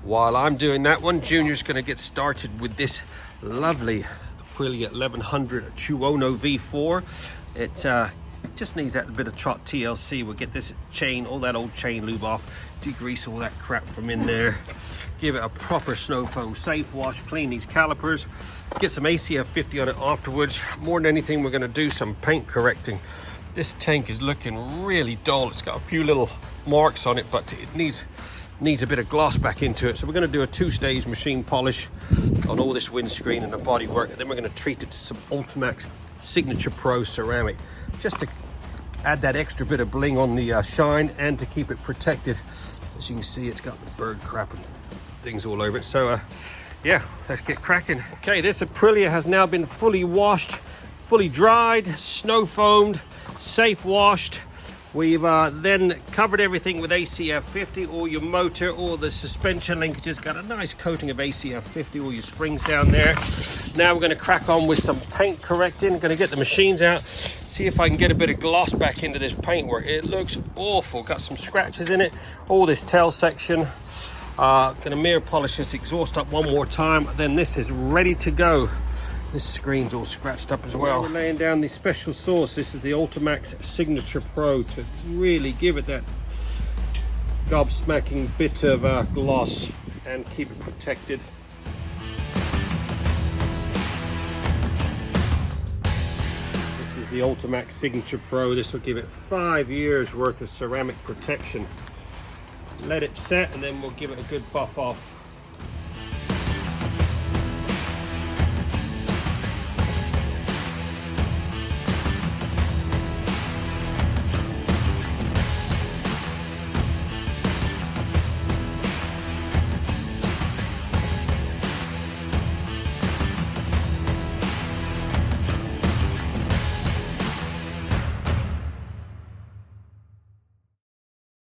While I'm doing that one, Junior's going to get started with this lovely Aprillia 1100 Tuono Vee-four. It just needs that bit of trot TLC. We'll get this chain, all that old chain lube off, degrease all that crap from in there, give it a proper snow foam safe wash, clean these calipers, get some ACF 50 on it afterwards. More than anything, we're going to do some paint correcting. This tank is looking really dull. It's got a few little marks on it, but it needs a bit of gloss back into it. So we're going to do a two-stage machine polish on all this windscreen and the bodywork, and then we're going to treat it to some Ultimaxx Signature Pro ceramic, just to add that extra bit of bling on the shine and to keep it protected. As you can see, it's got the bird crap and things all over it. So yeah, let's get cracking. Okay, this Aprillia has now been fully washed, fully dried, snow foamed, safe washed. We've then covered everything with ACF 50. All your motor, all the suspension linkages got a nice coating of ACF 50, all your springs down there. Now we're going to crack on with some paint correcting. Going to get the machines out, see if I can get a bit of gloss back into this paintwork. It looks awful, got some scratches in it, all this tail section. Going to mirror polish this exhaust up one more time, then this is ready to go. This screen's all scratched up as well. We're laying down the special sauce. This is the Ultimaxx Signature Pro to really give it that gobsmacking bit of gloss and keep it protected. This is the Ultimaxx Signature Pro. This will give it 5 years worth of ceramic protection. Let it set and then we'll give it a good buff off.